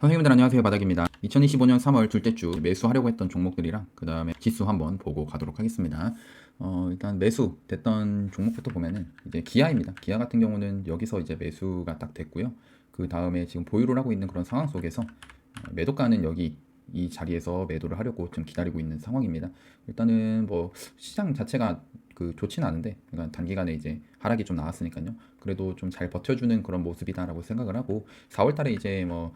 선생님들 안녕하세요. 바닥입니다. 2025년 3월 둘째 주 매수하려고 했던 종목들이랑 그 다음에 지수 한번 보고 가도록 하겠습니다. 일단 매수 됐던 종목부터 보면은 이제 기아입니다. 기아 같은 경우는 여기서 이제 매수가 딱 됐고요. 그 다음에 지금 보유를 하고 있는 그런 상황 속에서 매도가는 여기 이 자리에서 매도를 하려고 좀 기다리고 있는 상황입니다. 일단은 뭐 시장 자체가 좋지는 않은데, 그러니까 단기간에 이제 하락이 좀 나왔으니까요. 그래도 좀 잘 버텨주는 그런 모습이다라고 생각을 하고, 4월달에 이제 뭐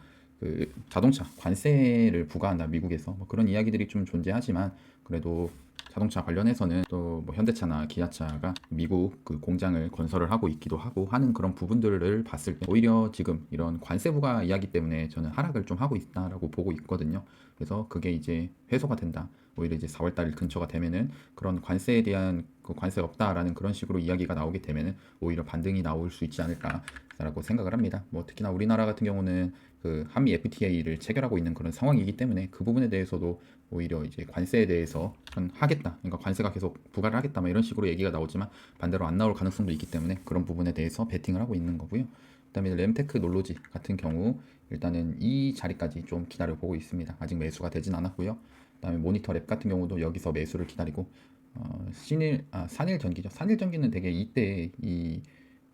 자동차 관세를 부과한다 미국에서 뭐 그런 이야기들이 좀 존재하지만, 그래도 자동차 관련해서는 또 뭐 현대차나 기아차가 미국 공장을 건설을 하고 있기도 하고 하는 그런 부분들을 봤을 때 오히려 지금 이런 관세 부과 이야기 때문에 저는 하락을 좀 하고 있다라고 보고 있거든요. 그래서 그게 이제 회수가 된다. 오히려 이제 4월달 근처가 되면은 그런 관세에 대한 관세 없다라는 그런 식으로 이야기가 나오게 되면은 오히려 반등이 나올 수 있지 않을까라고 생각을 합니다. 뭐 특히나 우리나라 같은 경우는 한미 FTA를 체결하고 있는 그런 상황이기 때문에 그 부분에 대해서도 오히려 이제 관세에 대해서 하겠다, 그러니까 관세가 계속 부과를 하겠다, 뭐 이런 식으로 얘기가 나오지만 반대로 안 나올 가능성도 있기 때문에 그런 부분에 대해서 베팅을 하고 있는 거고요. 그다음에 램테크 놀로지 같은 경우 일단은 이 자리까지 좀 기다려 보고 있습니다. 아직 매수가 되진 않았고요. 그다음에 모니터 랩 같은 경우도 여기서 매수를 기다리고, 산일전기죠. 산일전기는 되게 이때 이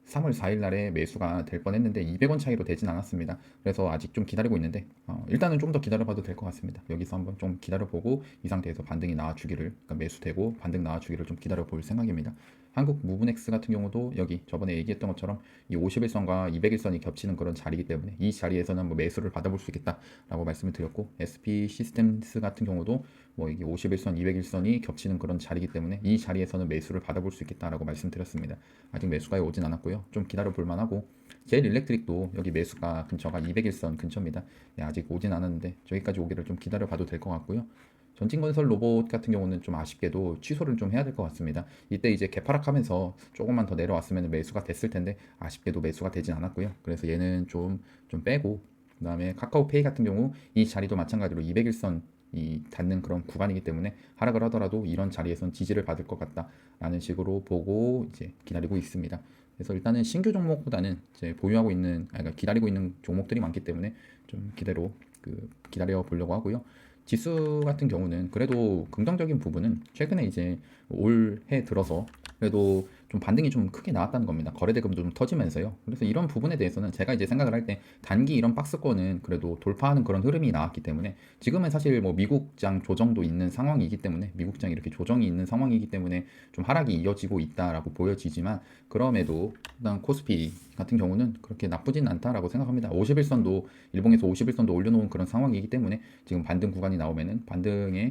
3월 4일 날에 매수가 될 뻔했는데 200원 차이로 되진 않았습니다. 그래서 아직 좀 기다리고 있는데, 일단은 좀 더 기다려봐도 될 것 같습니다. 여기서 한번 좀 기다려보고 이 상태에서 반등이 나와주기를, 그러니까 매수되고 반등 나와주기를 좀 기다려볼 생각입니다. 한국 무브넥스 같은 경우도 여기 저번에 얘기했던 것처럼 이 51선과 200일선이 겹치는 그런 자리이기 때문에 이 자리에서는 뭐 매수를 받아볼 수 있겠다라고 말씀을 드렸고, SP 시스템스 같은 경우도 뭐 이게 51선, 200일선이 겹치는 그런 자리이기 때문에 이 자리에서는 매수를 받아볼 수 있겠다라고 말씀드렸습니다. 아직 매수가 오진 않았고요. 좀 기다려 볼 만하고, 제일 일렉트릭도 여기 매수가 근처가 200일선 근처입니다. 아직 오진 않았는데 저기까지 오기를 좀 기다려 봐도 될 것 같고요. 전진건설 로봇 같은 경우는 좀 아쉽게도 취소를 좀 해야 될 것 같습니다. 이때 이제 개파락하면서 조금만 더 내려왔으면 매수가 됐을 텐데 아쉽게도 매수가 되진 않았고요. 그래서 얘는 좀 빼고, 그 다음에 카카오페이 같은 경우 이 자리도 마찬가지로 200일선 이 닿는 그런 구간이기 때문에 하락을 하더라도 이런 자리에선 지지를 받을 것 같다라는 식으로 보고 이제 기다리고 있습니다. 그래서 일단은 신규 종목보다는 이제 보유하고 있는, 그러니까 기다리고 있는 종목들이 많기 때문에 좀 기다려 보려고 하고요. 지수 같은 경우는 그래도 긍정적인 부분은 최근에 이제 올해 들어서 그래도 좀 반등이 좀 크게 나왔다는 겁니다. 거래대금도 좀 터지면서요. 그래서 이런 부분에 대해서는 제가 이제 생각을 할 때 단기 이런 박스권은 그래도 돌파하는 그런 흐름이 나왔기 때문에, 지금은 사실 뭐 미국장 조정도 있는 상황이기 때문에, 미국장 이렇게 조정이 있는 상황이기 때문에 좀 하락이 이어지고 있다라고 보여지지만, 그럼에도 일단 코스피 같은 경우는 그렇게 나쁘진 않다라고 생각합니다. 51선도 일봉에서 51선도 올려놓은 그런 상황이기 때문에 지금 반등 구간이 나오면은 반등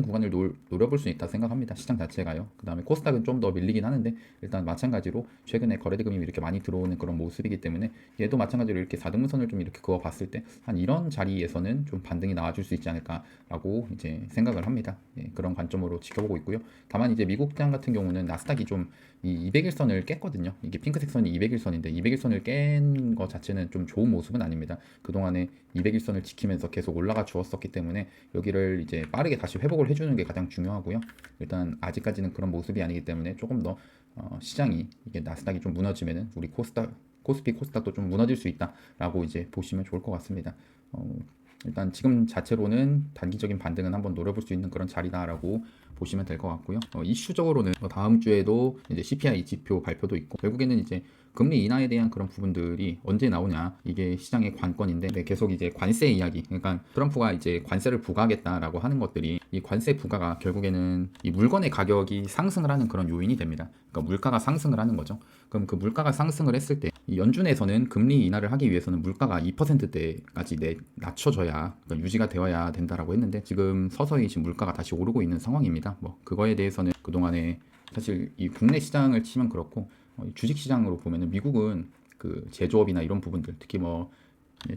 구간을 노려볼 수 있다 생각합니다. 시장 자체가요. 그 다음에 코스닥은 좀 더 밀리긴 하는데 일단 마찬가지로 최근에 거래대금이 이렇게 많이 들어오는 그런 모습이기 때문에 얘도 마찬가지로 이렇게 4등분선을 좀 이렇게 그어 봤을 때 한 이런 자리에서는 좀 반등이 나와줄 수 있지 않을까라고 이제 생각을 합니다. 그런 관점으로 지켜보고 있고요. 다만 이제 미국장 같은 경우는 나스닥이 좀 이 200일선을 깼거든요. 이게 핑크색 선이 200일선인데 200일선을 깬 거 자체는 좀 좋은 모습은 아닙니다. 그동안에 200일선을 지키면서 계속 올라가 주었었기 때문에 여기를 이제 빠르게 다시 회복을 해주는 게 가장 중요하고요. 일단 아직까지는 그런 모습이 아니기 때문에 조금 더 시장이 이게 나스닥이 좀 무너지면은 우리 코스피 코스닥도 좀 무너질 수 있다라고 이제 보시면 좋을 것 같습니다. 일단 지금 자체로는 단기적인 반등은 한번 노려볼 수 있는 그런 자리다라고 보시면 될 것 같고요. 이슈적으로는 다음 주에도 이제 CPI 지표 발표도 있고, 결국에는 이제 금리 인하에 대한 그런 부분들이 언제 나오냐, 이게 시장의 관건인데, 계속 이제 관세 이야기, 그러니까 트럼프가 이제 관세를 부과하겠다라고 하는 것들이, 이 관세 부과가 결국에는 이 물건의 가격이 상승을 하는 그런 요인이 됩니다. 그러니까 물가가 상승을 하는 거죠. 그럼 그 물가가 상승을 했을 때 이 연준에서는 금리 인하를 하기 위해서는 물가가 2%대까지 낮춰져야, 그러니까 유지가 되어야 된다라고 했는데, 지금 서서히 지금 물가가 다시 오르고 있는 상황입니다. 뭐 그거에 대해서는 그동안에 사실 이 국내 시장을 치면 그렇고, 주식 시장으로 보면은 미국은 제조업이나 이런 부분들, 특히 뭐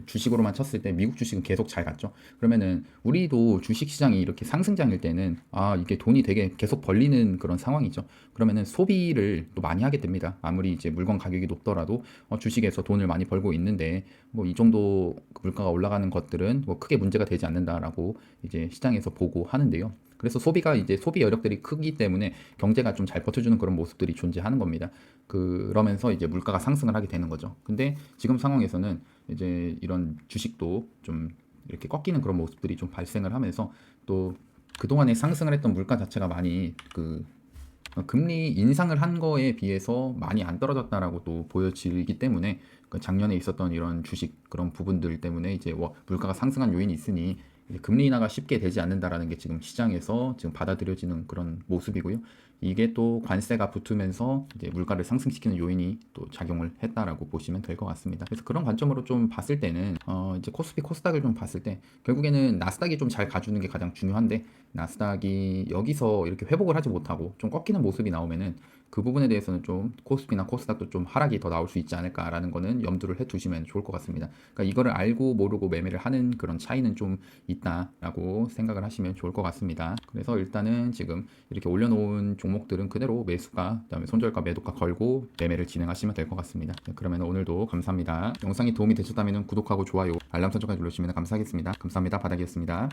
주식으로만 쳤을 때 미국 주식은 계속 잘 갔죠. 그러면은 우리도 주식 시장이 이렇게 상승장일 때는 이게 돈이 되게 계속 벌리는 그런 상황이죠. 그러면은 소비를 또 많이 하게 됩니다. 아무리 이제 물건 가격이 높더라도 주식에서 돈을 많이 벌고 있는데 뭐 이 정도 물가가 올라가는 것들은 뭐 크게 문제가 되지 않는다라고 이제 시장에서 보고 하는데요. 그래서 소비가 이제 소비 여력들이 크기 때문에 경제가 좀 잘 버텨주는 그런 모습들이 존재하는 겁니다. 그러면서 이제 물가가 상승을 하게 되는 거죠. 근데 지금 상황에서는 이제 이런 주식도 좀 이렇게 꺾이는 그런 모습들이 좀 발생을 하면서 또 그동안에 상승을 했던 물가 자체가 많이 금리 인상을 한 거에 비해서 많이 안 떨어졌다라고 또 보여지기 때문에 작년에 있었던 이런 주식 그런 부분들 때문에 이제 물가가 상승한 요인이 있으니 이제 금리 인하가 쉽게 되지 않는다라는 게 지금 시장에서 지금 받아들여지는 그런 모습이고요. 이게 또 관세가 붙으면서 이제 물가를 상승시키는 요인이 또 작용을 했다라고 보시면 될 것 같습니다. 그래서 그런 관점으로 좀 봤을 때는 이제 코스피 코스닥을 좀 봤을 때 결국에는 나스닥이 좀 잘 가주는 게 가장 중요한데 나스닥이 여기서 이렇게 회복을 하지 못하고 좀 꺾이는 모습이 나오면은 그 부분에 대해서는 좀 코스피나 코스닥도 좀 하락이 더 나올 수 있지 않을까라는 거는 염두를 해 두시면 좋을 것 같습니다. 그러니까 이거를 알고 모르고 매매를 하는 그런 차이는 좀 있다라고 생각을 하시면 좋을 것 같습니다. 그래서 일단은 지금 이렇게 올려놓은 종목들은 그대로 매수가, 그다음에 손절가, 매도가 걸고 매매를 진행하시면 될 것 같습니다. 그러면 오늘도 감사합니다. 영상이 도움이 되셨다면 구독하고 좋아요, 알람 설정까지 눌러주시면 감사하겠습니다. 감사합니다. 바닥이었습니다.